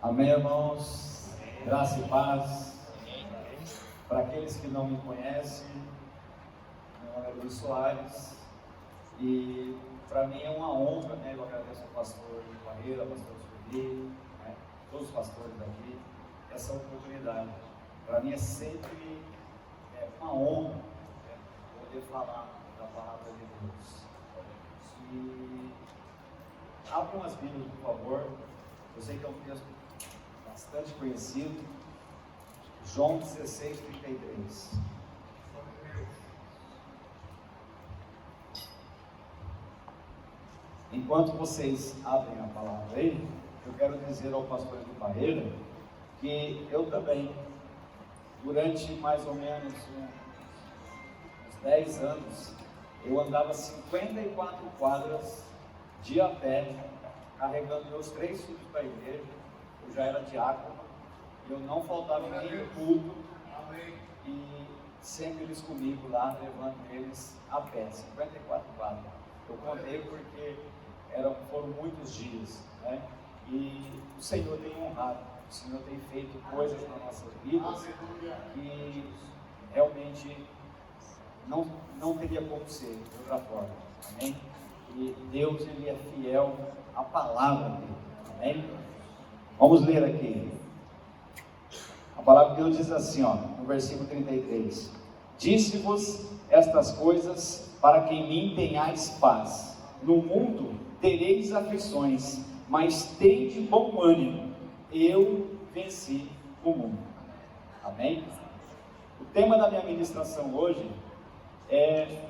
Amém, irmãos? Graça e paz. Para aqueles que não me conhecem, meu nome é Luiz Soares e para mim é uma honra, né? Eu agradeço ao pastor Barreira, pastor Sueli, né? Todos os pastores daqui, essa oportunidade. Para mim é sempre uma honra, né? Poder falar da palavra de Deus. E abram as Bíblias, por favor. Eu sei que é um texto bastante conhecido, João 16:33. Enquanto vocês abrem a palavra aí, eu quero dizer ao pastor de Barreira que eu também, durante mais ou menos uns 10 anos, eu andava 54 quadras de a pé, carregando meus 3 filhos para a igreja. Eu já era diácono, eu não faltava em nenhum culto, e sempre eles comigo lá, levando eles a pé, 54 quadras. Eu contei porque foram muitos dias, né? E o Senhor tem honrado, o Senhor tem feito coisas nas nossas vidas que realmente não teria como ser de outra forma, amém? E Deus, Ele é fiel à palavra dele, amém? Vamos ler aqui. A palavra de Deus diz assim, no versículo 33. Disse-vos estas coisas para que em mim tenhais paz. No mundo tereis aflições, mas tende bom ânimo. Eu venci o mundo. Amém? O tema da minha ministração hoje é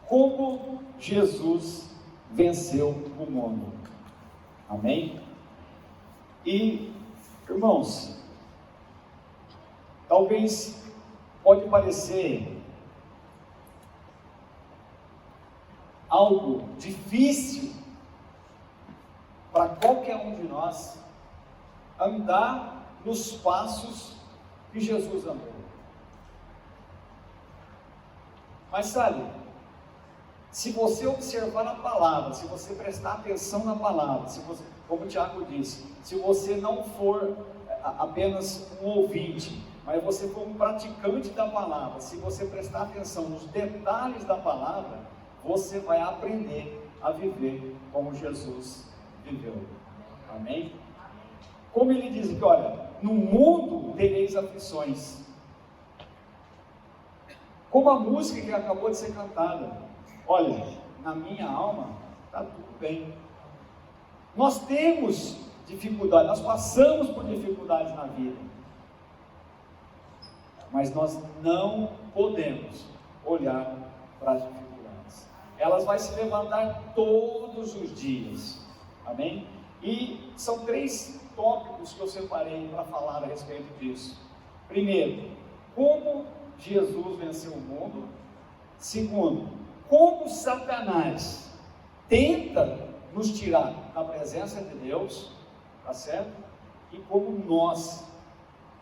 como Jesus venceu o mundo. Amém? E, irmãos, talvez pode parecer algo difícil para qualquer um de nós andar nos passos que Jesus andou. Mas sabe, se você observar a palavra, se você prestar atenção na palavra, como o Tiago disse, se você não for apenas um ouvinte, mas você for um praticante da palavra, se você prestar atenção nos detalhes da palavra, você vai aprender a viver como Jesus viveu. Amém? Como ele diz que, olha, no mundo tereis aflições. Como a música que acabou de ser cantada. Olha, na minha alma está tudo bem. Nós temos dificuldade, nós passamos por dificuldades na vida, mas nós não podemos olhar para as dificuldades. Elas vão se levantar todos os dias, amém? E são 3 tópicos que eu separei para falar a respeito disso. Primeiro, como Jesus venceu o mundo. Segundo, como Satanás tenta nos tirar da presença de Deus, tá certo? E como nós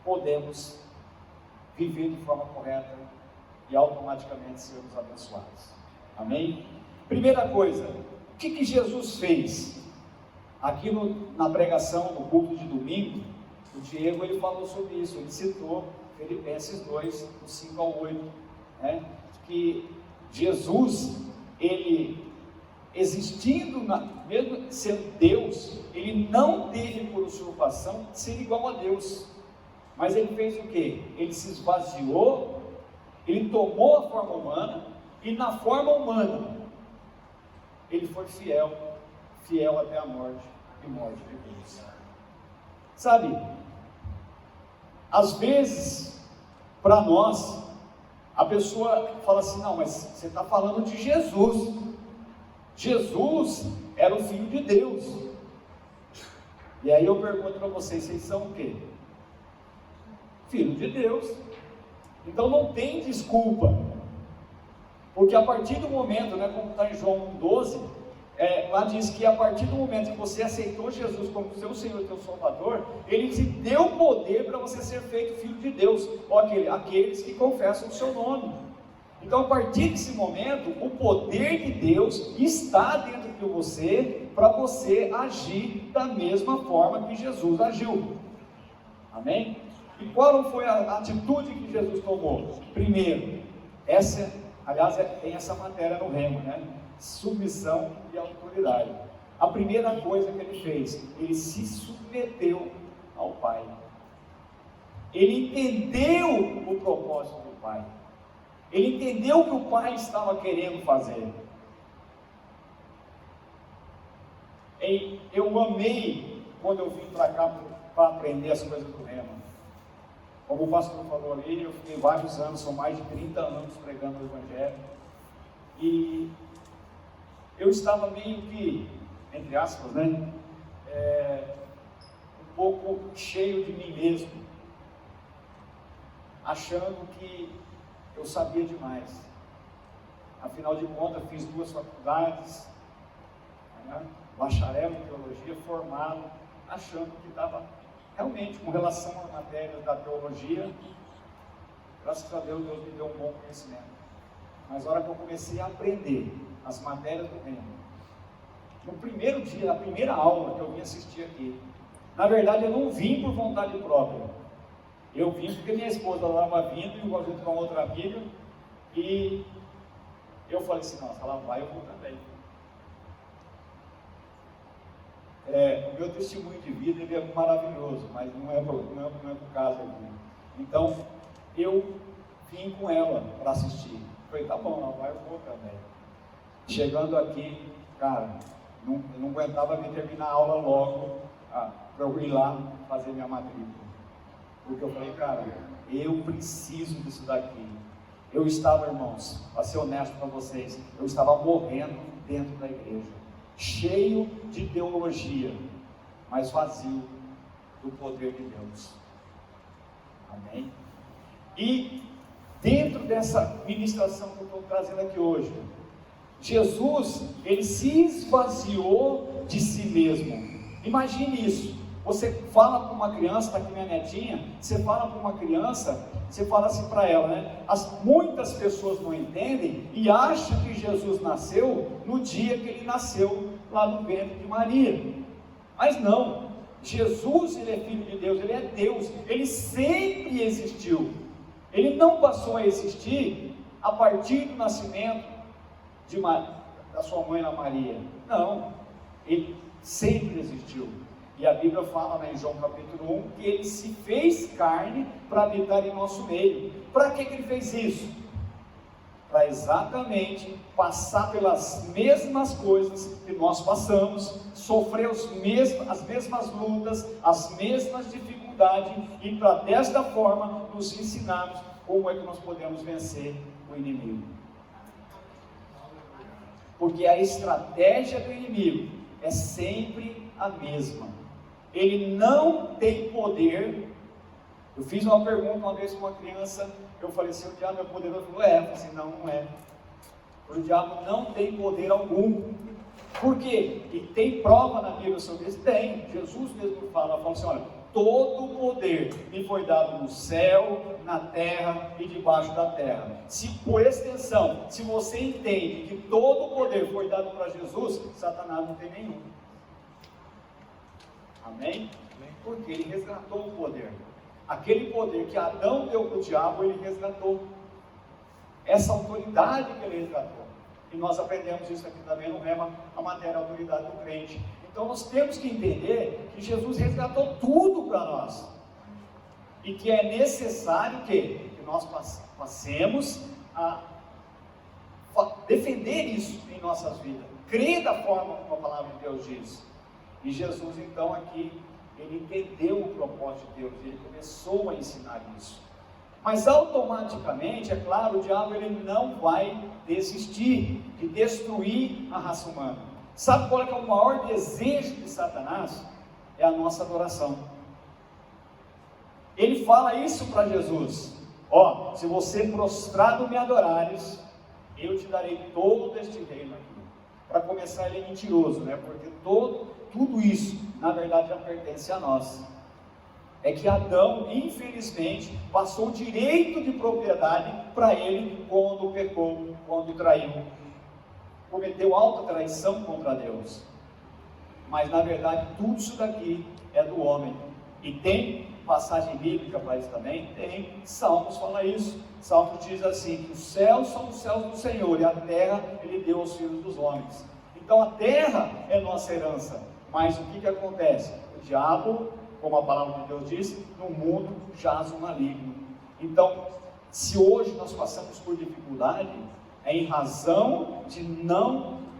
podemos viver de forma correta e automaticamente sermos abençoados. Amém? Primeira coisa, o que Jesus fez? Aqui na pregação, no culto de domingo, o Diego ele falou sobre isso, ele citou Filipenses 2, do 5 ao 8, né? Que Jesus, ele existindo, mesmo sendo Deus, ele não teve por usurpação de ser igual a Deus, mas ele fez o quê? Ele se esvaziou, ele tomou a forma humana, e na forma humana, ele foi fiel até a morte, e morte de cruz. Sabe, às vezes, para nós, a pessoa fala assim, não, mas você está falando de Jesus. Jesus era o Filho de Deus. E aí eu pergunto para vocês são o quê? Filho de Deus. Então não tem desculpa, porque a partir do momento, né, como está em João 1,12, lá diz que a partir do momento que você aceitou Jesus como seu Senhor e seu Salvador, Ele te deu poder para você ser feito Filho de Deus, ou aqueles que confessam o seu nome. Então, a partir desse momento, o poder de Deus está dentro do que você, para você agir da mesma forma que Jesus agiu. Amém? E qual foi a atitude que Jesus tomou? Primeiro, aliás, tem essa matéria no Rema, né? Submissão e autoridade. A primeira coisa que ele fez, ele se submeteu ao Pai. Ele entendeu o propósito do Pai. Ele entendeu o que o Pai estava querendo fazer. Eu amei quando eu vim para cá para aprender as coisas do Rema. Como o pastor falou ali, eu fiquei vários anos, são mais de 30 anos pregando o Evangelho. E eu estava meio que, entre aspas, né? Um pouco cheio de mim mesmo, achando que eu sabia demais. Afinal de contas, fiz 2 faculdades, né? Bacharel em teologia, formado, achando que estava realmente com relação à matéria da teologia. Graças a Deus, Deus me deu um bom conhecimento. Mas na hora que eu comecei a aprender as matérias do Rema, no primeiro dia, na primeira aula que eu vim assistir aqui, na verdade eu não vim por vontade própria, eu vim porque minha esposa estava vindo e eu junto com outra amiga, e eu falei assim, nossa, ela vai, eu vou também. O meu testemunho de vida ele é maravilhoso, mas não é pro caso aqui. Então, eu vim com ela para assistir. Falei, tá bom, ela vai, eu vou também. Chegando aqui, cara, não aguentava me terminar a aula logo, para eu ir lá fazer minha matrícula. Porque eu falei, cara, eu preciso disso daqui. Eu estava, irmãos, para ser honesto para vocês, eu estava morrendo dentro da igreja, cheio de teologia, mas vazio do poder de Deus. Amém? E dentro dessa ministração que eu estou trazendo aqui hoje, Jesus, ele se esvaziou de si mesmo. Imagine isso. Você fala para uma criança, está aqui minha netinha, você fala para uma criança, você fala assim para ela, né? Muitas pessoas não entendem e acham que Jesus nasceu no dia que ele nasceu lá no ventre de Maria. Mas não, Jesus, ele é filho de Deus, ele é Deus, ele sempre existiu. Ele não passou a existir a partir do nascimento da sua mãe, Maria. Não, ele sempre existiu. E a Bíblia fala, né, em João capítulo 1, que ele se fez carne para habitar em nosso meio. Para que ele fez isso? Para exatamente passar pelas mesmas coisas que nós passamos, sofrer as mesmas lutas, as mesmas dificuldades, e para desta forma nos ensinarmos como é que nós podemos vencer o inimigo. Porque a estratégia do inimigo é sempre a mesma. Ele não tem poder. Eu fiz uma pergunta uma vez com uma criança, eu falei assim, o diabo é poderoso? Ele falou, eu falei assim, não é. O diabo não tem poder algum. Por quê? E tem prova na Bíblia sobre isso? Tem. Jesus mesmo fala assim, olha, todo o poder me foi dado no céu, na terra e debaixo da terra. Se por extensão, se você entende que todo o poder foi dado para Jesus, Satanás não tem nenhum. Amém? Porque ele resgatou o poder. Aquele poder que Adão deu para o diabo, ele resgatou. Essa autoridade que ele resgatou. E nós aprendemos isso aqui também no Rema, a matéria autoridade do crente. Então nós temos que entender que Jesus resgatou tudo para nós. E que é necessário que nós passemos a defender isso em nossas vidas. Crer da forma como a palavra de Deus diz. E Jesus então aqui, ele entendeu o propósito de Deus, ele começou a ensinar isso. Mas automaticamente, é claro, o diabo ele não vai desistir de destruir a raça humana. Sabe qual é o maior desejo de Satanás? É a nossa adoração. Ele fala isso para Jesus, ó, se você prostrado me adorares, eu te darei todo este reino aqui. Para começar, ele é mentiroso, né? Porque tudo isso, na verdade, já pertence a nós. É que Adão, infelizmente, passou o direito de propriedade para ele quando pecou, quando traiu cometeu alta traição contra Deus. Mas na verdade tudo isso daqui é do homem. E tem passagem bíblica para isso também? Tem. Salmos fala isso. Salmos diz assim, que os céus são os céus do Senhor e a terra Ele deu aos filhos dos homens. Então a terra é nossa herança. Mas o que acontece? O diabo, como a palavra de Deus diz, no mundo jaz o maligno. Então, se hoje nós passamos por dificuldade, é em razão de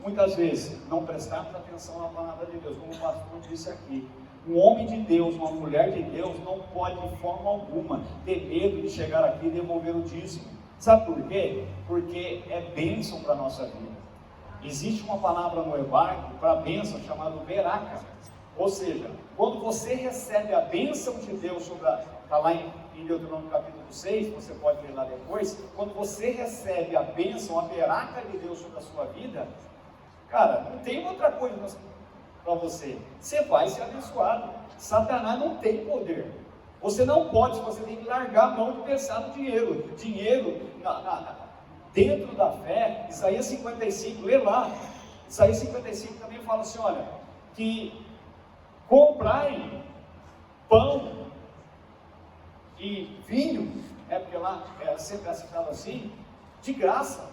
muitas vezes, não prestarmos atenção na palavra de Deus, como o pastor disse aqui. Um homem de Deus, uma mulher de Deus, não pode de forma alguma ter medo de chegar aqui e devolver o dízimo. Sabe por quê? Porque é bênção para a nossa vida. Existe uma palavra no hebraico para bênção chamada beraca. Ou seja, quando você recebe a bênção de Deus está lá em Deuteronômio capítulo 6, você pode ver lá depois, quando você recebe a bênção, a beraca de Deus sobre a sua vida, cara, não tem outra coisa para você vai ser abençoado. Satanás não tem poder. Você não pode, você tem que largar a mão de pensar no dinheiro. Dinheiro, dentro da fé, Isaías 55, lê lá. Isaías 55 também fala assim, olha, que comprai pão e vinho, porque lá sempre é citado assim, de graça.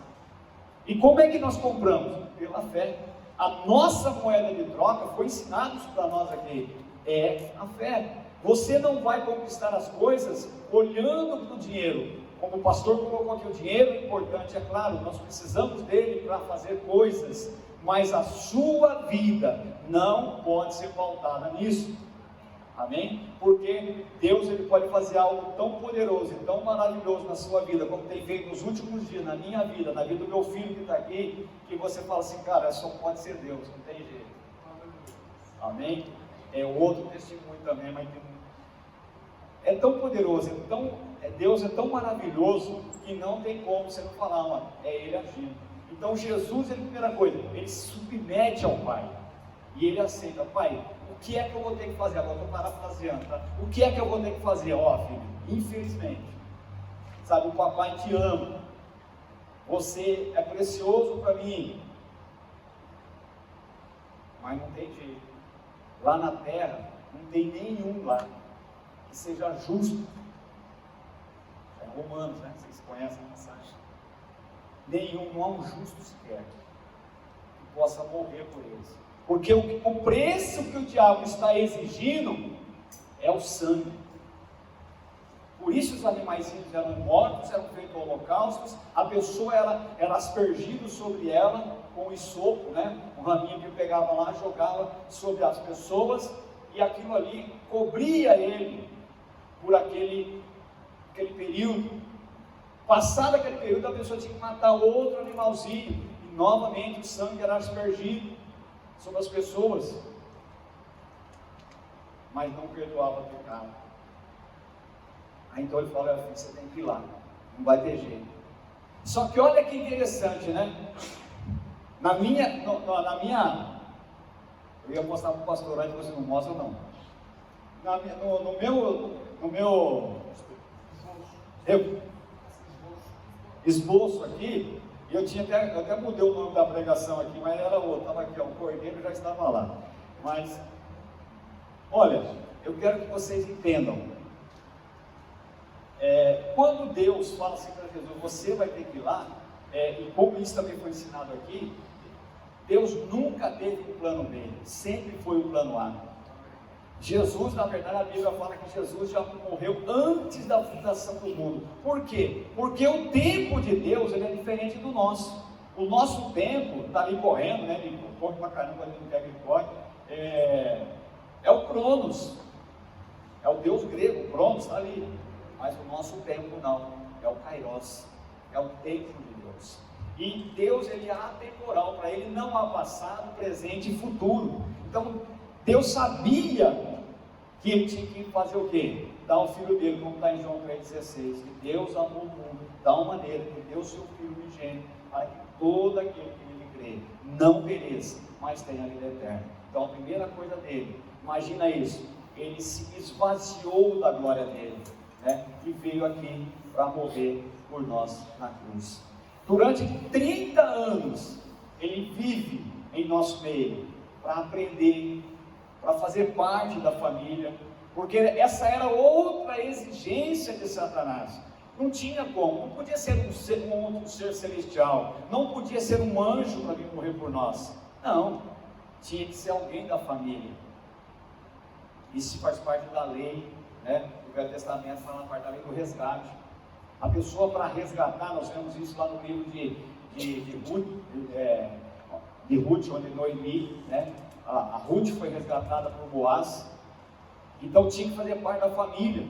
E como é que nós compramos? Pela fé. A nossa moeda de troca, foi ensinado isso para nós aqui, é a fé. Você não vai conquistar as coisas olhando para o dinheiro. Como o pastor colocou aqui, o dinheiro é importante, é claro, nós precisamos dele para fazer coisas, mas a sua vida não pode ser pautada nisso. Amém? Porque Deus ele pode fazer algo tão poderoso e tão maravilhoso na sua vida, como tem feito nos últimos dias, na minha vida, na vida do meu filho que está aqui, que você fala assim, cara, só pode ser Deus, não tem jeito. Amém? É outro testemunho também, mas é tão poderoso, Deus é tão maravilhoso, que não tem como você não falar, mano, é Ele agindo. Então Jesus, a primeira coisa, Ele se submete ao Pai, e Ele aceita, Pai, o que é que eu vou ter que fazer? Agora eu estou parafraseando, tá? O que é que eu vou ter que fazer? Filho, infelizmente, sabe, o papai te ama, você é precioso para mim, mas não tem jeito, lá na terra, não tem nenhum lá, que seja justo, é Romanos, né? Vocês conhecem a passagem, não há um justo sequer, que possa morrer por eles. Porque o preço que o diabo está exigindo é o sangue. Por isso os animaizinhos eram mortos, eram feitos holocaustos, a pessoa era aspergido sobre ela com esopo, né? Um raminho que pegava lá, jogava sobre as pessoas, e aquilo ali cobria ele por aquele período. Passado aquele período, a pessoa tinha que matar outro animalzinho, e novamente o sangue era aspergido sobre as pessoas, mas não perdoava o pecado. Aí então ele fala, filho, você tem que ir lá, não vai ter jeito. Só que olha que interessante, né? Na minha, eu ia mostrar para o pastor, aí você não mostra não. No meu esboço aqui, e eu até mudei o nome da pregação aqui, mas era outro, estava aqui, o cordeiro já estava lá. Mas, olha, eu quero que vocês entendam, quando Deus fala assim para Jesus, você vai ter que ir lá, e como isso também foi ensinado aqui, Deus nunca teve um plano B, sempre foi o plano A. Jesus, na verdade, a Bíblia fala que Jesus já morreu antes da fundação do mundo. Por quê? Porque o tempo de Deus ele é diferente do nosso. O nosso tempo está ali correndo, né? Ele corre para caramba, ele não quer que ele corre. É o Cronos, é o Deus grego, o Cronos está ali. Mas o nosso tempo não, é o Kairos, é o tempo de Deus. E Deus ele é atemporal, para ele não há passado, presente e futuro. Então Deus sabia que ele tinha que fazer o quê? Dar o filho dele, como está em João 3,16, que Deus amou o mundo de tal maneira que deu o seu filho unigênito, para que todo aquele que nele crê não pereça, mas tenha a vida eterna. Então a primeira coisa dele, imagina isso, ele se esvaziou da glória dele, né? E veio aqui para morrer por nós na cruz. Durante 30 anos, ele vive em nosso meio para aprender, para fazer parte da família, porque essa era outra exigência de Satanás. Não tinha como, não podia ser um outro ser celestial, não podia ser um anjo para vir morrer por nós. Não, tinha que ser alguém da família. Isso faz parte da lei, né? O Velho Testamento fala na parte da lei do resgate. A pessoa para resgatar, nós vemos isso lá no livro de Ruth, onde Noemi, né? A Ruth foi resgatada por Boaz, então tinha que fazer parte da família.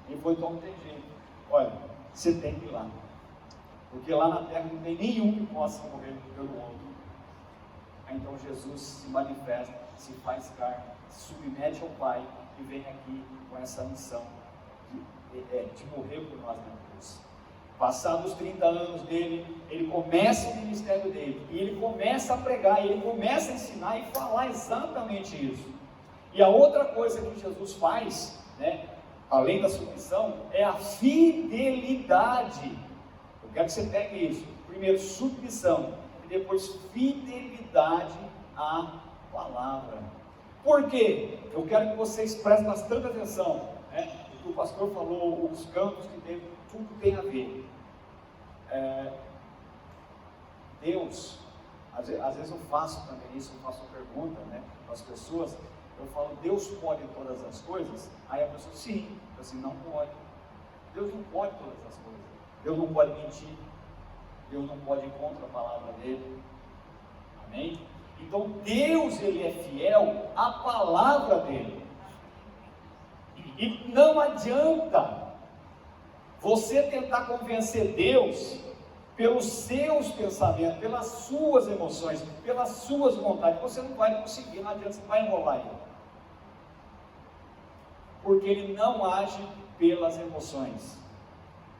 E foi, então não tem jeito. Olha, você tem que ir lá, porque lá na terra não tem nenhum que possa morrer pelo outro. Aí então Jesus se manifesta, se faz carne, se submete ao Pai e vem aqui com essa missão de morrer por nós na cruz. Passados os 30 anos dele, ele começa o ministério dele, e ele começa a pregar, e ele começa a ensinar e falar exatamente isso. E a outra coisa que Jesus faz, né, além da submissão, é a fidelidade. Eu quero que você pegue isso. Primeiro, submissão, e depois fidelidade à palavra. Por quê? Eu quero que vocês prestem bastante atenção, né? O pastor falou, os campos que tem, tudo tem a ver. Deus, às vezes eu faço também isso, eu faço pergunta, né, para as pessoas, eu falo, Deus pode todas as coisas? Aí a pessoa, sim, eu assim, não pode. Deus não pode todas as coisas. Deus não pode mentir. Deus não pode ir contra a palavra dele. Amém? Então Deus, ele é fiel à palavra dele. E não adianta você tentar convencer Deus pelos seus pensamentos, pelas suas emoções, pelas suas vontades. Você não vai conseguir, não adianta, você vai enrolar ele. Porque ele não age pelas emoções.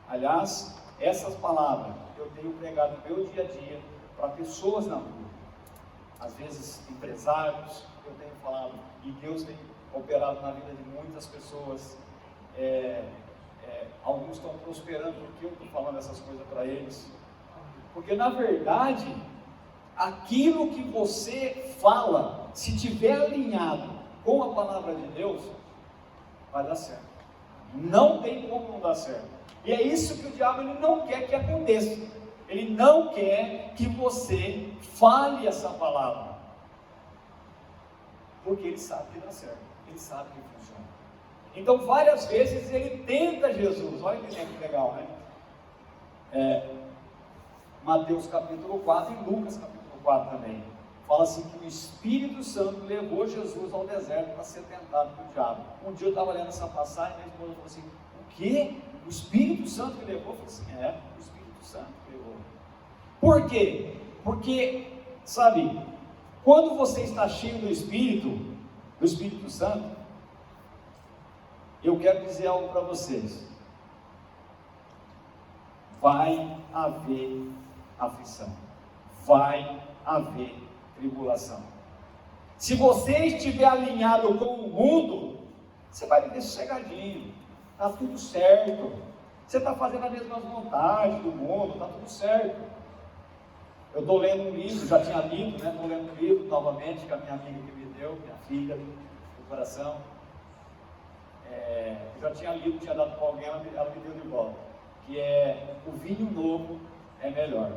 Aliás, essas palavras eu tenho pregado no meu dia a dia para pessoas na rua. Às vezes empresários, eu tenho falado, e Deus tem operado na vida de muitas pessoas. Alguns estão prosperando porque eu estou falando essas coisas para eles. Porque na verdade, aquilo que você fala, se tiver alinhado com a palavra de Deus, vai dar certo. Não tem como não dar certo. E é isso que o diabo ele não quer que aconteça. Ele não quer que você fale essa palavra. Porque ele sabe que dá certo. Ele sabe que funciona. Então várias vezes ele tenta Jesus. Olha que legal, né? Mateus capítulo 4 e Lucas capítulo 4 também. Fala assim que o Espírito Santo levou Jesus ao deserto para ser tentado pelo diabo. Um dia eu estava lendo essa passagem e minha esposa falou assim, o quê? O Espírito Santo que levou? Eu falei assim, o Espírito Santo que levou. Por quê? Porque, sabe, quando você está cheio do Espírito Santo, eu quero dizer algo para vocês. Vai haver aflição. Vai haver tribulação. Se você estiver alinhado com o mundo, você vai viver sossegadinho. Está tudo certo. Você está fazendo as mesmas vontades do mundo, está tudo certo. Eu estou lendo um livro, já tinha lido, né? Estou lendo um livro novamente, que a minha amiga que me deu, minha filha do coração. Eu já tinha lido, tinha dado para alguém, ela me deu de volta. Que é O Vinho Novo é Melhor.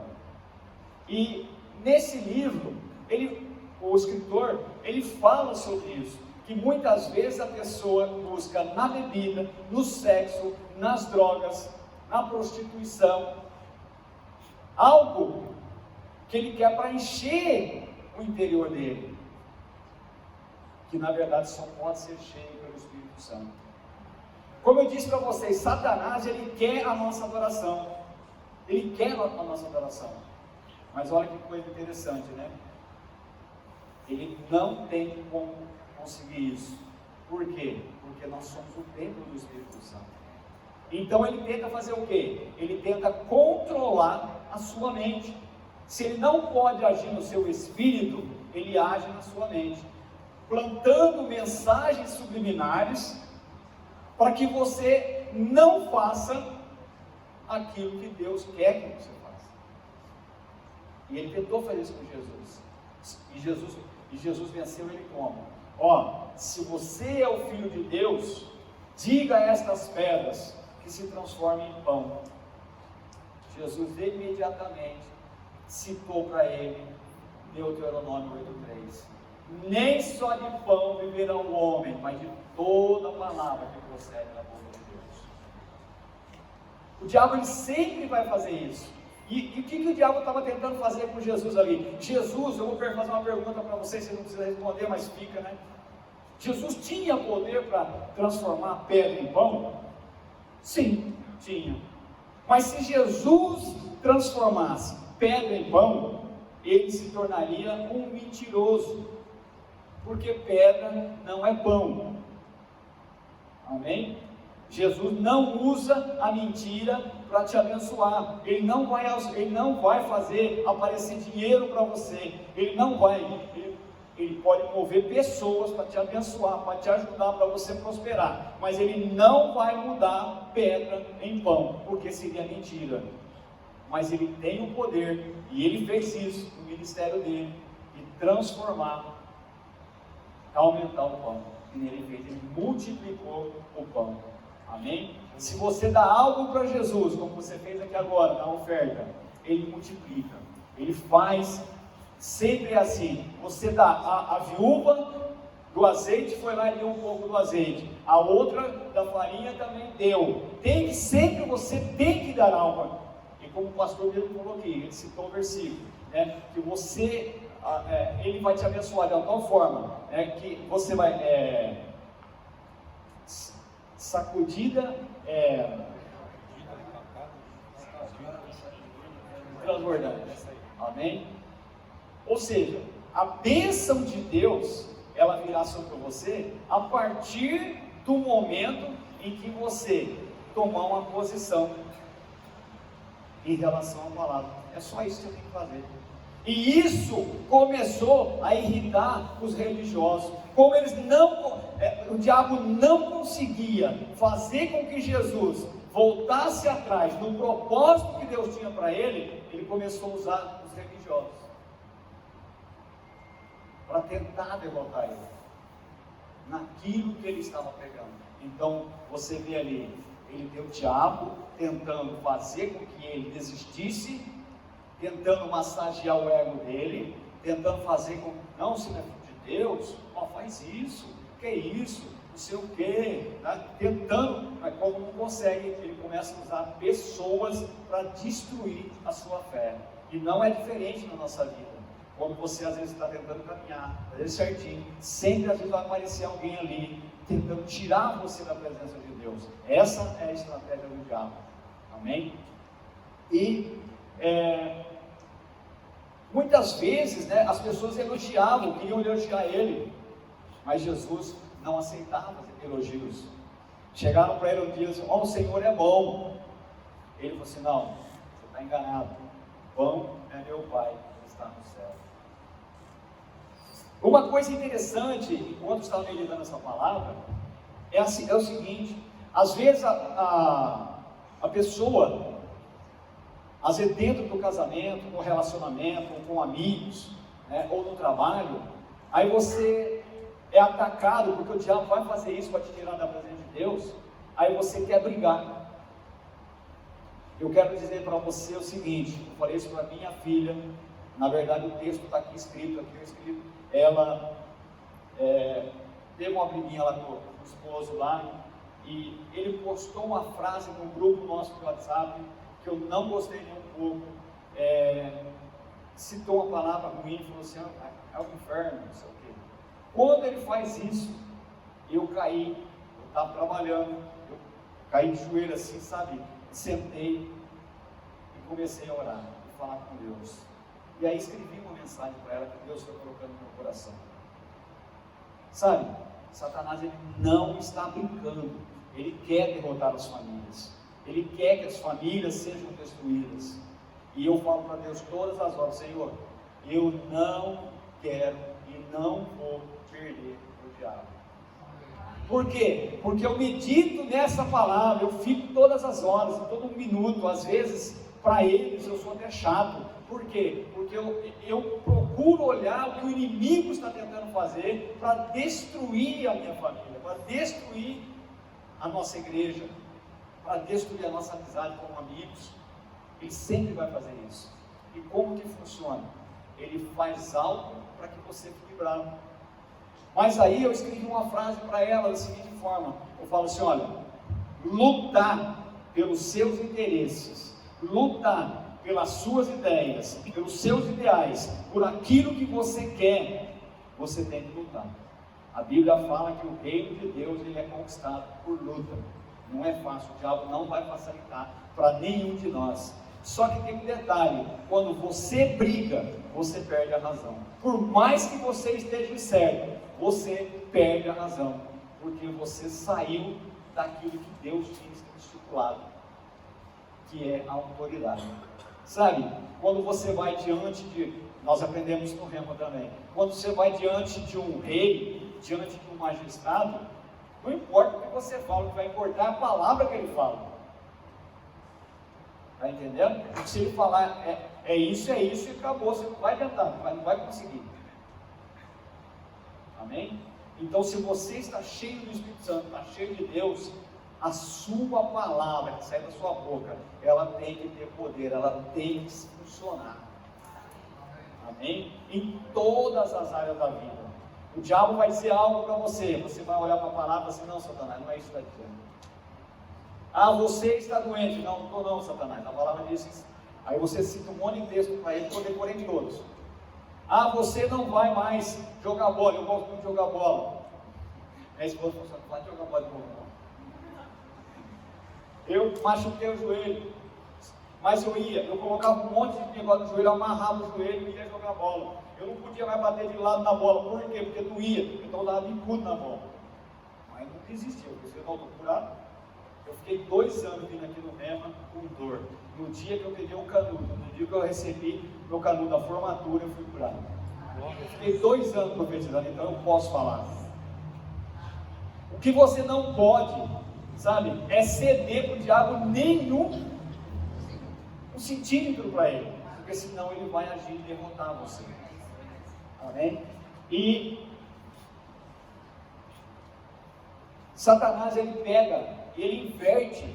E nesse livro, o escritor, ele fala sobre isso, que muitas vezes a pessoa busca na bebida, no sexo, nas drogas, na prostituição, algo que ele quer para encher o interior dele, que na verdade só pode ser cheio pelo Espírito Santo. Como eu disse para vocês, Satanás, ele quer a nossa adoração, ele quer a nossa adoração, mas olha que coisa interessante, né? Ele não tem como conseguir isso. Por quê? Porque nós somos o templo do Espírito Santo. Então ele tenta fazer o quê? Ele tenta controlar a sua mente. Se ele não pode agir no seu espírito, ele age na sua mente, plantando mensagens subliminares para que você não faça aquilo que Deus quer que você faça. E ele tentou fazer isso com Jesus. E Jesus venceu ele como? Ó, se você é o Filho de Deus, diga a estas pedras que se transformem em pão. Jesus imediatamente citou para ele Deuteronômio 8:3. Nem só de pão viverá o homem, mas de toda palavra que procede da boca de Deus. O diabo, ele sempre vai fazer isso. E o que o diabo estava tentando fazer com Jesus ali? Jesus, eu vou fazer uma pergunta para vocês, vocês não precisam responder, mas fica, né? Jesus tinha poder para transformar pedra em pão? Sim, tinha. Mas se Jesus transformasse pedra em pão, ele se tornaria um mentiroso, porque pedra não é pão. Amém? Jesus não usa a mentira para te abençoar. Ele não vai fazer aparecer dinheiro para você. Ele pode mover pessoas para te abençoar, para te ajudar, para você prosperar. Mas ele não vai mudar pedra em pão, porque seria mentira. Mas ele tem o poder, e ele fez isso no ministério dele, de transformar, aumentar o pão. E ele fez, ele multiplicou o pão. Amém? Se você dá algo para Jesus, como você fez aqui agora, na oferta, ele multiplica, ele faz. Sempre é assim. Você dá a viúva do azeite, foi lá e deu um pouco do azeite, a outra da farinha também deu. Você tem que dar algo. E como o pastor mesmo falou aqui, ele citou o versículo, né, que ele vai te abençoar de tal forma, que você vai sacudida, transbordante. Amém? Ou seja, a bênção de Deus, ela virá sobre você a partir do momento em que você tomar uma posição em relação à palavra. É só isso que você tem que fazer. E isso começou a irritar os religiosos. Como o diabo não conseguia fazer com que Jesus voltasse atrás no propósito que Deus tinha para ele, ele começou a usar os religiosos para tentar derrotar ele naquilo que ele estava pegando. Então você vê ali, ele tem o diabo tentando fazer com que ele desistisse, tentando massagear o ego dele, tentando fazer com, não, se não é filho de Deus, faz isso, que é isso, não sei o que, né? Tentando, mas como não consegue, ele começa a usar pessoas para destruir a sua fé. E não é diferente na nossa vida. Quando você às vezes está tentando caminhar, fazer certinho, sempre às vezes vai aparecer alguém ali, tentando tirar você da presença de Deus. Essa é a estratégia do diabo. Amém? E muitas vezes, né, as pessoas queriam elogiar ele, mas Jesus não aceitava elogios. Chegaram para ele um dia e disseram: o Senhor é bom. Ele falou assim: não, você está enganado. Bom é meu Pai que está no céu. Uma coisa interessante, enquanto estava meditando essa palavra, é o seguinte: às vezes a pessoa, às vezes dentro do casamento, no relacionamento, ou com amigos, né, ou no trabalho, aí você é atacado, porque o diabo vai fazer isso para te tirar da presença de Deus, aí você quer brigar. Eu quero dizer para você o seguinte, eu falei isso para minha filha, na verdade o texto está aqui escrito, ela teve uma briguinha lá com o esposo lá, e ele postou uma frase no grupo nosso do WhatsApp, que eu não gostei nem um pouco, citou uma palavra ruim, falou assim: é o inferno, não sei o quê. Quando ele faz isso, eu caí, eu estava trabalhando, eu caí de joelho assim, sabe, sentei e comecei a orar, e falar com Deus. E aí escrevi uma mensagem para ela que Deus foi colocando no meu coração. Sabe, Satanás, ele não está brincando, ele quer derrotar as famílias, ele quer que as famílias sejam destruídas. E eu falo para Deus todas as horas: Senhor, eu não quero e não vou perder o diabo. Por quê? Porque eu medito nessa palavra, eu fico todas as horas, todo minuto. Às vezes, para eles eu sou até chato, Por quê? Porque eu procuro olhar o que o inimigo está tentando fazer para destruir a minha família, para destruir a nossa igreja, para destruir a nossa amizade como amigos. Ele sempre vai fazer isso. E como que funciona? Ele faz algo para que você fique bravo. Mas aí eu escrevi uma frase para ela da seguinte forma: eu falo assim, olha, lutar pelos seus interesses, lutar pelas suas ideias, pelos seus ideais, por aquilo que você quer, você tem que lutar. A Bíblia fala que o reino de Deus ele é conquistado por luta. Não é fácil, o diabo não vai facilitar para nenhum de nós. Só que tem um detalhe: quando você briga, você perde a razão. Por mais que você esteja certo, você perde a razão, porque você saiu daquilo que Deus tinha estipulado, que é a autoridade. Sabe, quando você vai diante de, nós aprendemos no Rema também, quando você vai diante de um rei, diante de um magistrado, não importa o que você fala, o que vai importar é a palavra que ele fala. Está entendendo? Porque se ele falar é isso e acabou, você não vai tentar, não vai conseguir. Amém? Então, se você está cheio do Espírito Santo, está cheio de Deus, a sua palavra que sai da sua boca, ela tem que ter poder, ela tem que funcionar. Amém? Em todas as áreas da vida. O diabo vai dizer algo para você, você vai olhar para a palavra e assim, não, Satanás, não é isso que está dizendo. Ah, você está doente. Não, não estou não, Satanás, a palavra diz isso. Aí você cita um monte de texto para ele, que eu decorei todos. Ah, você não vai mais jogar bola, eu gosto muito de jogar bola. Minha esposa falou assim, não vai jogar bola de novo. Eu machuquei o joelho, mas eu colocava um monte de negócio no joelho, amarrava o joelho e ia jogar bola. Eu não podia mais bater de lado na bola, por quê? Porque doía, então eu dava bicudo na bola. Mas não desistiu, eu pensei, não, estou curado. Eu fiquei 2 anos vindo aqui no Rema com dor. No dia que eu peguei um canudo, no dia que eu recebi meu canudo da formatura, eu fui curado. Eu fiquei 2 anos profetizando, então eu posso falar. O que você não pode, sabe, é ceder para o diabo nenhum centímetro para ele, porque senão ele vai agir e derrotar você. Amém? E Satanás, ele pega, ele inverte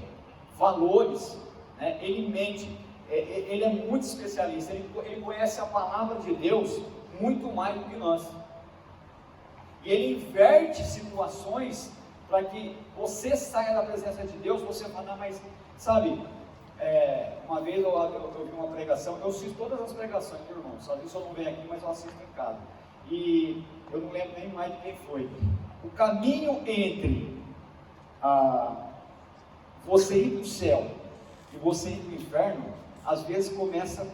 valores, né? Ele mente, ele é muito especialista, ele conhece a palavra de Deus muito mais do que nós. E ele inverte situações para que você saia da presença de Deus. Você fala, mas sabe, uma vez eu vi uma pregação, eu assisto todas as pregações, meu irmão, só isso eu não venho aqui, mas eu assisto em casa. E eu não lembro nem mais de quem foi. O caminho entre você ir para o céu e você ir para o inferno, às vezes começa,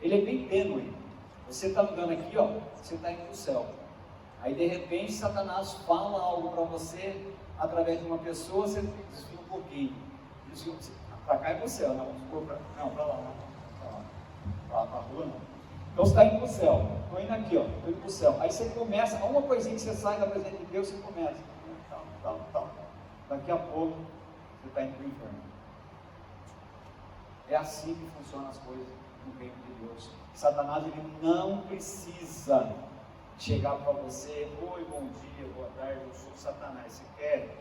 ele é bem tênue. Você está andando aqui, ó, você está indo para o céu. Aí de repente Satanás fala algo para você através de uma pessoa, você desvia um pouquinho. Para cá é para o céu, não para lá, para a rua não. Então você está indo para o céu, estou indo aqui, ó, estou indo para o céu. Aí você começa, uma coisinha que você sai da presença de Deus, você começa. Tal. Daqui a pouco você está indo para o inferno. É assim que funcionam as coisas no reino de Deus. Satanás, ele não precisa chegar para você, oi, bom dia, boa tarde, eu sou Satanás, você quer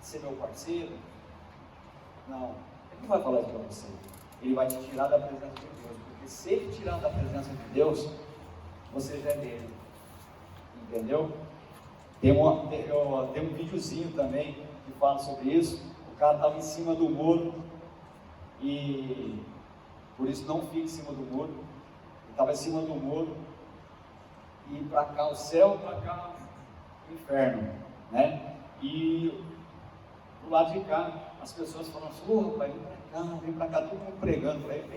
ser meu parceiro? Não, ele não vai falar isso para você, ele vai te tirar da presença de Deus, porque se ele tirar da presença de Deus, você já é dele, entendeu? Tem um videozinho também que fala sobre isso. O cara estava em cima do muro e por isso não fica em cima do muro. Ele estava em cima do muro e para cá o céu, para cá o inferno, né? E do lado de cá as pessoas falam assim, ô rapaz, vem para cá, todo mundo pregando para ele,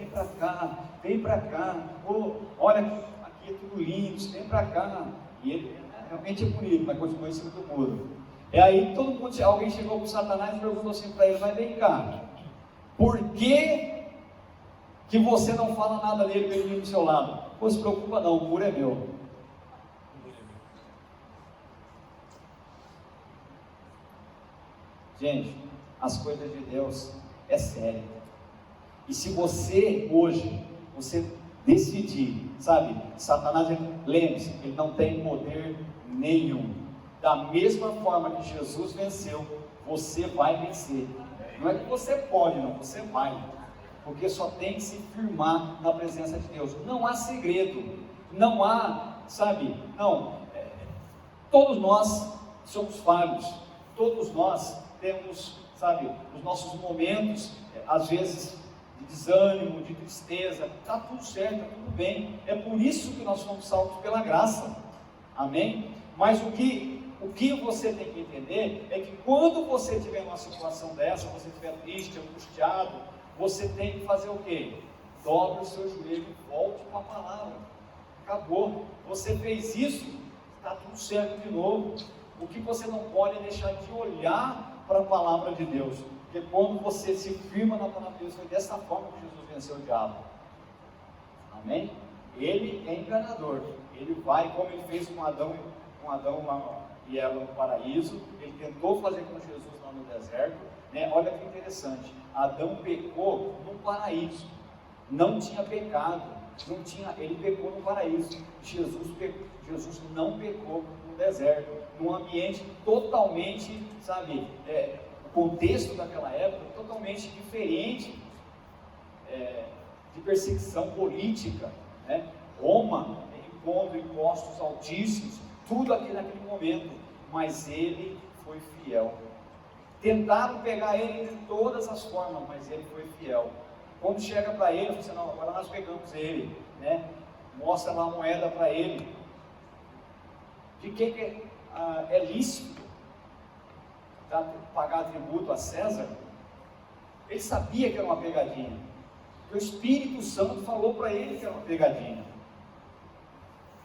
vem para cá, oh, olha, aqui é tudo lindo, vem para cá. E ele realmente é bonito, mas continua em cima do muro. E aí todo mundo, alguém chegou com Satanás e perguntou assim para ele, mas vem cá, por que você não fala nada dele para ele vir do seu lado? Não se preocupa não, o muro é meu. Gente, as coisas de Deus é sério. E se você, hoje, você decidir, sabe, Satanás, lembre-se, ele não tem poder nenhum. Da mesma forma que Jesus venceu, você vai vencer. Não é que você pode, não, você vai. Porque só tem que se firmar na presença de Deus. Não há segredo, não há, sabe, não. Todos nós somos falhos, todos nós temos, sabe, os nossos momentos, às vezes, de desânimo, de tristeza. Está tudo certo, está tudo bem. É por isso que nós somos salvos pela graça. Amém? Mas o que você tem que entender é que quando você estiver numa situação dessa, você estiver triste, angustiado, você tem que fazer o quê? Dobre o seu joelho e volte para a palavra. Acabou. Você fez isso, está tudo certo de novo. O que você não pode é deixar de olhar para a palavra de Deus. Porque quando você se firma na palavra de Deus, foi dessa forma que Jesus venceu o diabo. Amém? Ele é enganador. Ele vai, como ele fez com Adão e Eva no paraíso, ele tentou fazer com Jesus lá no deserto, né? Olha que interessante, Adão pecou no paraíso, não tinha pecado, ele pecou no paraíso. Jesus não pecou no deserto, num ambiente totalmente, sabe, o contexto daquela época totalmente diferente, de perseguição política, né? Roma impondo impostos altíssimos, tudo aqui naquele momento, mas ele foi fiel. Tentaram pegar ele de todas as formas, mas ele foi fiel. Quando chega para ele, fala assim, não, agora nós pegamos ele, né? Mostra lá a moeda para ele. De que é lícito pagar tributo a César? Ele sabia que era uma pegadinha. O Espírito Santo falou para ele que era uma pegadinha.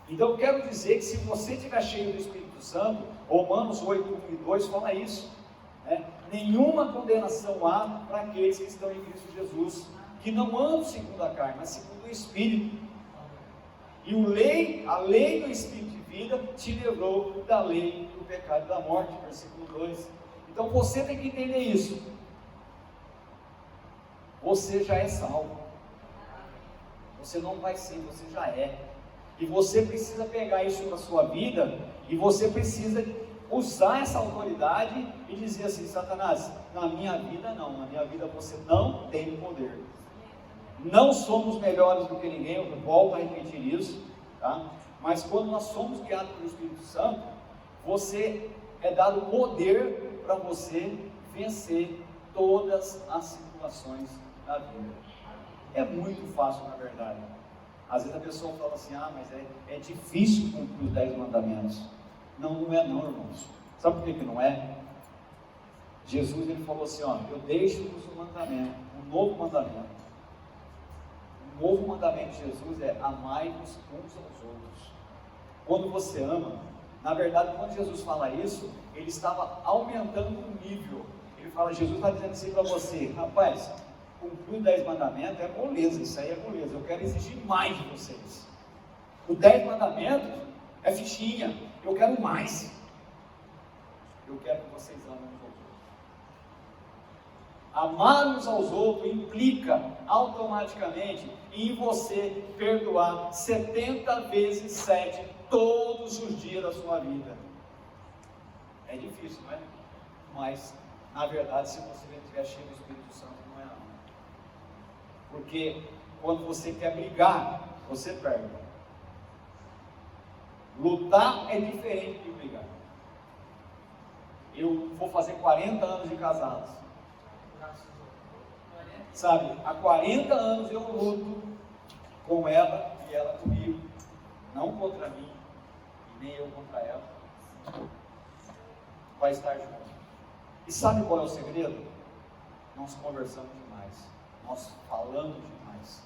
Então eu quero dizer que se você estiver cheio do Espírito Santo, Romanos 8, 1 e 2 fala isso, né? Nenhuma condenação há para aqueles que estão em Cristo Jesus, que não andam segundo a carne, mas segundo o Espírito. E a lei do Espírito de vida te livrou da lei do pecado e da morte, versículo 2. Então você tem que entender isso. Você já é salvo. Você não vai ser, você já é. E você precisa pegar isso na sua vida, e você precisa usar essa autoridade e dizer assim, Satanás, na minha vida não, na minha vida você não tem poder. Não somos melhores do que ninguém, eu volto a repetir isso, tá? Mas quando nós somos guiados pelo Espírito Santo, você é dado poder para você vencer todas as situações da vida. É muito fácil, na verdade. Às vezes a pessoa fala assim, mas é difícil cumprir os 10 mandamentos. Não, não é não, irmãos. Sabe por que não é? Jesus, ele falou assim, eu deixo-vos um mandamento, um novo mandamento. O novo mandamento de Jesus é amai-vos uns aos outros. Quando você ama, na verdade, quando Jesus fala isso, ele estava aumentando o nível. Ele fala, Jesus está dizendo assim para você, rapaz, cumprir os 10 mandamentos é moleza, isso aí é moleza, eu quero exigir mais de vocês. Os 10 mandamentos é fichinha, eu quero mais. Eu quero que vocês amem uns aos outros. Amar uns aos outros implica automaticamente em você perdoar 70 vezes 7 todos os dias da sua vida. É difícil, não é? Mas, na verdade, se você estiver cheio do Espírito Santo, não é não. Porque quando você quer brigar, você perde. Lutar é diferente de brigar. Eu vou fazer 40 anos de casados. Sabe, há 40 anos eu luto com ela e ela comigo. Não contra mim, e nem eu contra ela. Vai estar junto. E sabe qual é o segredo? Nós conversamos demais. Nós falamos demais.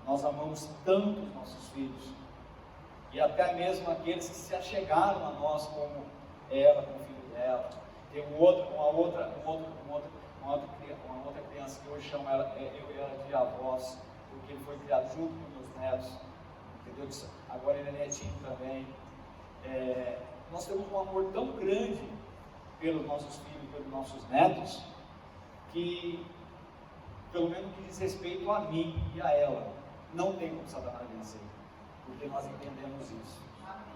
Nós amamos tanto os nossos filhos. E até mesmo aqueles que se achegaram a nós, como ela, como o filho dela. Tem uma outra criança que hoje chamo eu e ela de avós, porque ele foi criado junto com meus netos, entendeu? Agora ele é netinho também. Nós temos um amor tão grande pelos nossos filhos, pelos nossos netos, que pelo menos no que diz respeito a mim e a ela, não tem como Satanás vencer, porque nós entendemos isso.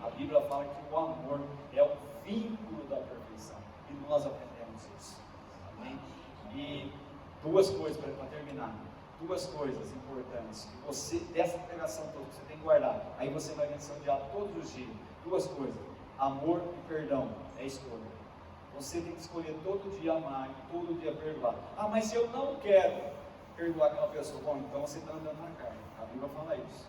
A Bíblia fala que o amor é o vínculo da perfeição, e nós aprendemos isso. Amém? E duas coisas para terminar, duas coisas importantes que você, dessa pregação toda, você tem que guardar, aí você vai vencer o diabo todos os dias. Duas coisas: amor e perdão. É escolha. Você tem que escolher todo dia amar e todo dia perdoar. Ah, mas eu não quero perdoar aquela pessoa. Bom, então você está andando na carne. A Bíblia fala isso.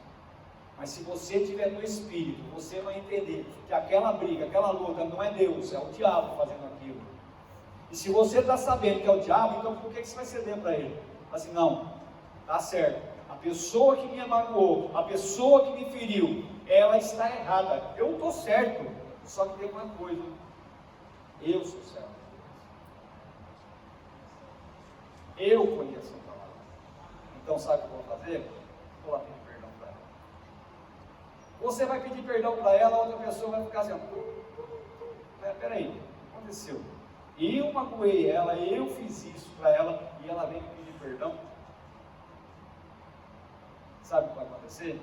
Mas se você estiver no Espírito, você vai entender que aquela briga, aquela luta não é Deus, é o diabo fazendo aquilo. E se você está sabendo que é o diabo, então por que você vai ceder para ele? Assim, não, está certo. A pessoa que me magoou, a pessoa que me feriu, ela está errada. Eu estou certo. Só que tem uma coisa: eu sou certo. Eu conheço a palavra. Então sabe o que eu vou fazer? Vou lá pedir perdão para ela. Você vai pedir perdão para ela, a outra pessoa vai ficar assim: peraí, o que aconteceu? Eu magoei ela, eu fiz isso para ela e ela vem me pedir perdão. Sabe o que vai acontecer?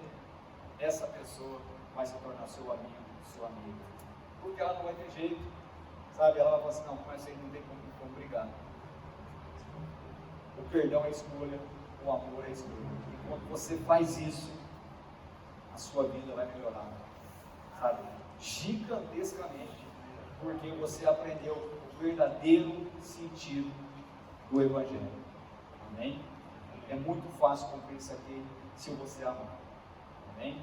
Essa pessoa vai se tornar seu amigo, sua amiga, porque ela não vai ter jeito, sabe? Ela vai falar assim: não, mas aí não tem como brigar. O perdão é escolha, o amor é escolha. E quando você faz isso, a sua vida vai melhorar, sabe? Gigantescamente, porque você aprendeu o verdadeiro sentido do Evangelho. Amém? É muito fácil cumprir isso aqui se você amar. Amém?